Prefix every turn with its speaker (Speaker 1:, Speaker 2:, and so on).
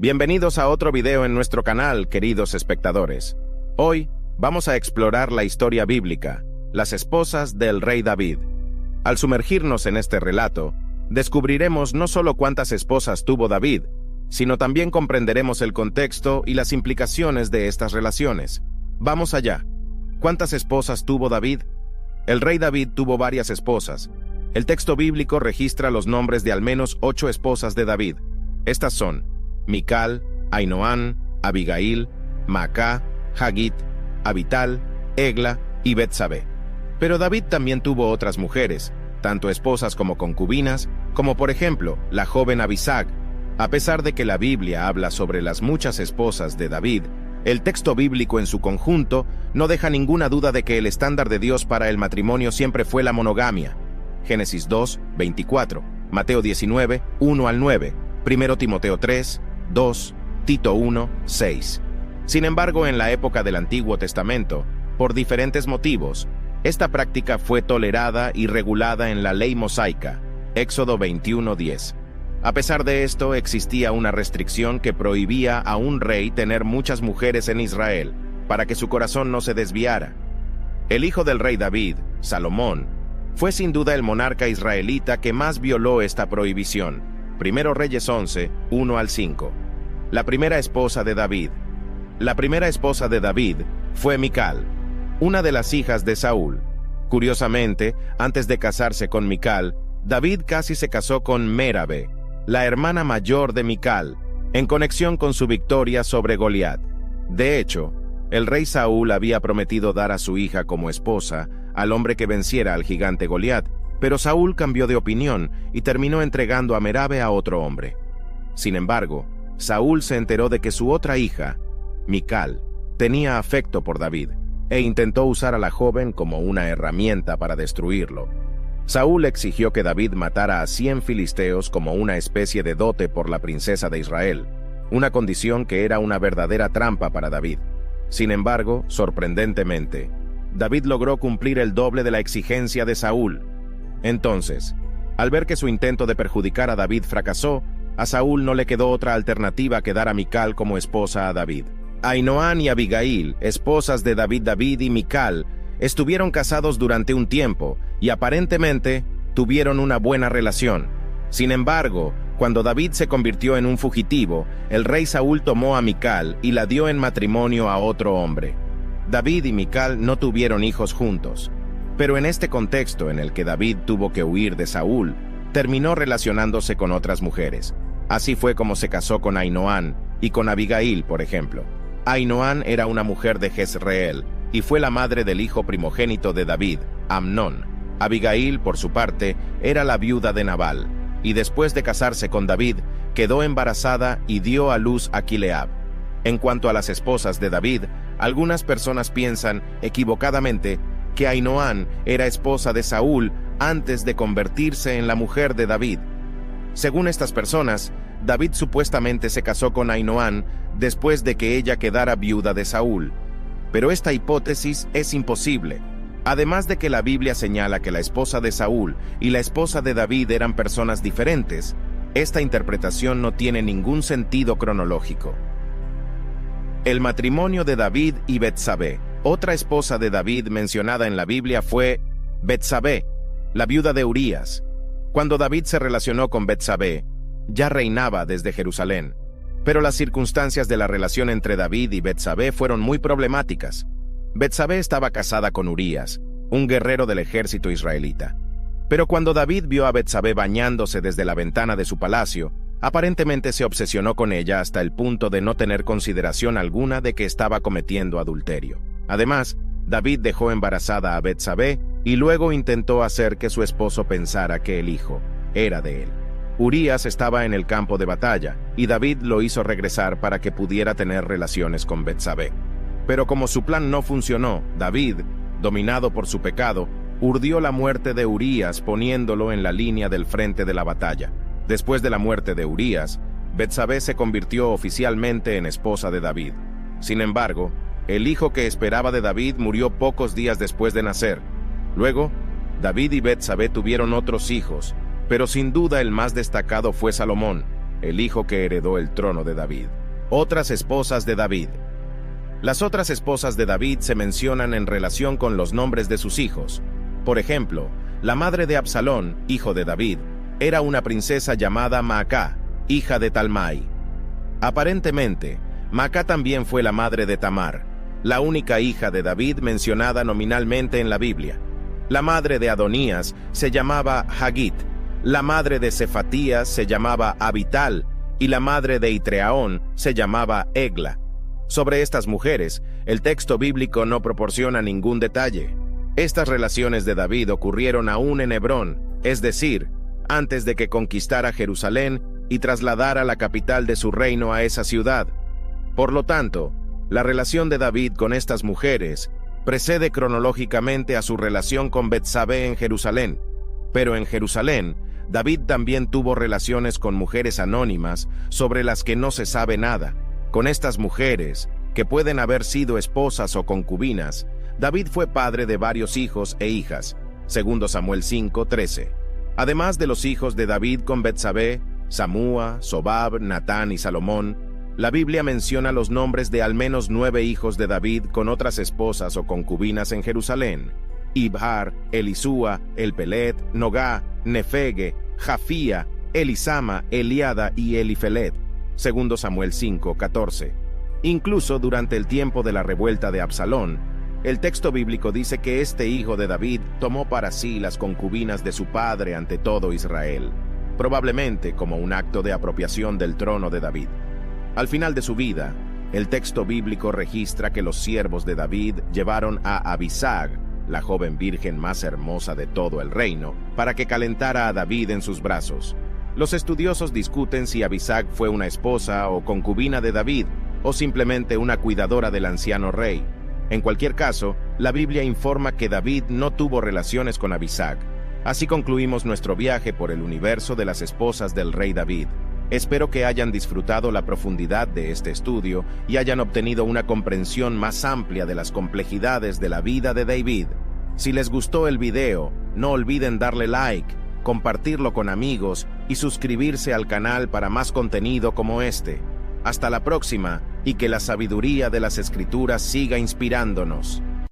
Speaker 1: Bienvenidos a otro video en nuestro canal, queridos espectadores. Hoy vamos a explorar la historia bíblica, las esposas del rey David. Al sumergirnos en este relato, descubriremos no solo cuántas esposas tuvo David, sino también comprenderemos el contexto y las implicaciones de estas relaciones. Vamos allá. ¿Cuántas esposas tuvo David? El rey David tuvo varias esposas. El texto bíblico registra los nombres de al menos 8 esposas de David. Estas son Mical, Ainoán, Abigail, Maacá, Hagit, Abital, Egla y Betsabé. Pero David también tuvo otras mujeres, tanto esposas como concubinas, como por ejemplo la joven Abisag. A pesar de que la Biblia habla sobre las muchas esposas de David, el texto bíblico en su conjunto no deja ninguna duda de que el estándar de Dios para el matrimonio siempre fue la monogamia. Génesis 2, 24, Mateo 19, 1 al 9, 1 Timoteo 3, 2, Tito 1, 6. Sin embargo, en la época del Antiguo Testamento, por diferentes motivos, esta práctica fue tolerada y regulada en la ley mosaica, Éxodo 21, 10. A pesar de esto, existía una restricción que prohibía a un rey tener muchas mujeres en Israel, para que su corazón no se desviara. El hijo del rey David, Salomón, fue sin duda el monarca israelita que más violó esta prohibición. 1 Reyes 11, 1 al 5. La primera esposa de David. La primera esposa de David fue Mical, una de las hijas de Saúl. Curiosamente, antes de casarse con Mical, David casi se casó con Merabe, la hermana mayor de Mical, en conexión con su victoria sobre Goliat. De hecho, el rey Saúl había prometido dar a su hija como esposa al hombre que venciera al gigante Goliat, pero Saúl cambió de opinión y terminó entregando a Merabe a otro hombre. Sin embargo, Saúl se enteró de que su otra hija, Mical, tenía afecto por David, e intentó usar a la joven como una herramienta para destruirlo. Saúl exigió que David matara a 100 filisteos como una especie de dote por la princesa de Israel, una condición que era una verdadera trampa para David. Sin embargo, sorprendentemente, David logró cumplir el doble de la exigencia de Saúl. Entonces, al ver que su intento de perjudicar a David fracasó, a Saúl no le quedó otra alternativa que dar a Mical como esposa a David. Ainoán y Abigail, esposas de David y Mical, estuvieron casados durante un tiempo y aparentemente tuvieron una buena relación. Sin embargo, cuando David se convirtió en un fugitivo, el rey Saúl tomó a Mical y la dio en matrimonio a otro hombre. David y Mical no tuvieron hijos juntos, pero en este contexto en el que David tuvo que huir de Saúl, terminó relacionándose con otras mujeres. Así fue como se casó con Ainoán y con Abigail, por ejemplo. Ainoán era una mujer de Jezreel y fue la madre del hijo primogénito de David, Amnón. Abigail, por su parte, era la viuda de Nabal, y después de casarse con David, quedó embarazada y dio a luz a Kileab. En cuanto a las esposas de David, algunas personas piensan, equivocadamente, que Ainoán era esposa de Saúl antes de convertirse en la mujer de David. Según estas personas, David supuestamente se casó con Ainoán después de que ella quedara viuda de Saúl. Pero esta hipótesis es imposible. Además de que la Biblia señala que la esposa de Saúl y la esposa de David eran personas diferentes, esta interpretación no tiene ningún sentido cronológico. El matrimonio de David y Betsabé. Otra esposa de David mencionada en la Biblia fue Betsabé, la viuda de Urías. Cuando David se relacionó con Betsabé, ya reinaba desde Jerusalén. Pero las circunstancias de la relación entre David y Betsabé fueron muy problemáticas. Betsabé estaba casada con Urías, un guerrero del ejército israelita. Pero cuando David vio a Betsabé bañándose desde la ventana de su palacio, aparentemente se obsesionó con ella hasta el punto de no tener consideración alguna de que estaba cometiendo adulterio. Además, David dejó embarazada a Betsabé y luego intentó hacer que su esposo pensara que el hijo era de él. Urías estaba en el campo de batalla, y David lo hizo regresar para que pudiera tener relaciones con Betsabé. Pero como su plan no funcionó, David, dominado por su pecado, urdió la muerte de Urías poniéndolo en la línea del frente de la batalla. Después de la muerte de Urías, Betsabé se convirtió oficialmente en esposa de David. Sin embargo, el hijo que esperaba de David murió pocos días después de nacer. Luego, David y Betsabé tuvieron otros hijos, pero sin duda el más destacado fue Salomón. el hijo que heredó el trono de David. Otras esposas de David. Las otras esposas de David se mencionan en relación con los nombres de sus hijos. Por ejemplo, la madre de Absalón, hijo de David, era una princesa llamada Maacá, hija de Talmai. Aparentemente, Maacá también fue la madre de Tamar, la única hija de David mencionada nominalmente en la Biblia. La madre de Adonías se llamaba Hagit, la madre de Cefatías se llamaba Abital y la madre de Itreaón se llamaba Egla. Sobre estas mujeres, el texto bíblico no proporciona ningún detalle. Estas relaciones de David ocurrieron aún en Hebrón, es decir, antes de que conquistara Jerusalén y trasladara la capital de su reino a esa ciudad. Por lo tanto, la relación de David con estas mujeres precede cronológicamente a su relación con Betsabé en Jerusalén. Pero en Jerusalén, David también tuvo relaciones con mujeres anónimas sobre las que no se sabe nada. Con estas mujeres, que pueden haber sido esposas o concubinas, David fue padre de varios hijos e hijas, segundo Samuel 5:13. Además de los hijos de David con Betsabé, Samúa, Sobab, Natán y Salomón, la Biblia menciona los nombres de al menos 9 hijos de David con otras esposas o concubinas en Jerusalén: Ibhar, Elisúa, Elpelet, Nogá, Nefege, Jafía, Elisama, Eliada y Elifelet, segundo Samuel 5:14. Incluso durante el tiempo de la revuelta de Absalón, el texto bíblico dice que este hijo de David tomó para sí las concubinas de su padre ante todo Israel, probablemente como un acto de apropiación del trono de David. Al final de su vida, el texto bíblico registra que los siervos de David llevaron a Abisag, la joven virgen más hermosa de todo el reino, para que calentara a David en sus brazos. Los estudiosos discuten si Abisag fue una esposa o concubina de David, o simplemente una cuidadora del anciano rey. En cualquier caso, la Biblia informa que David no tuvo relaciones con Abisag. Así concluimos nuestro viaje por el universo de las esposas del rey David. Espero que hayan disfrutado la profundidad de este estudio y hayan obtenido una comprensión más amplia de las complejidades de la vida de David. Si les gustó el video, no olviden darle like, compartirlo con amigos y suscribirse al canal para más contenido como este. Hasta la próxima y que la sabiduría de las Escrituras siga inspirándonos.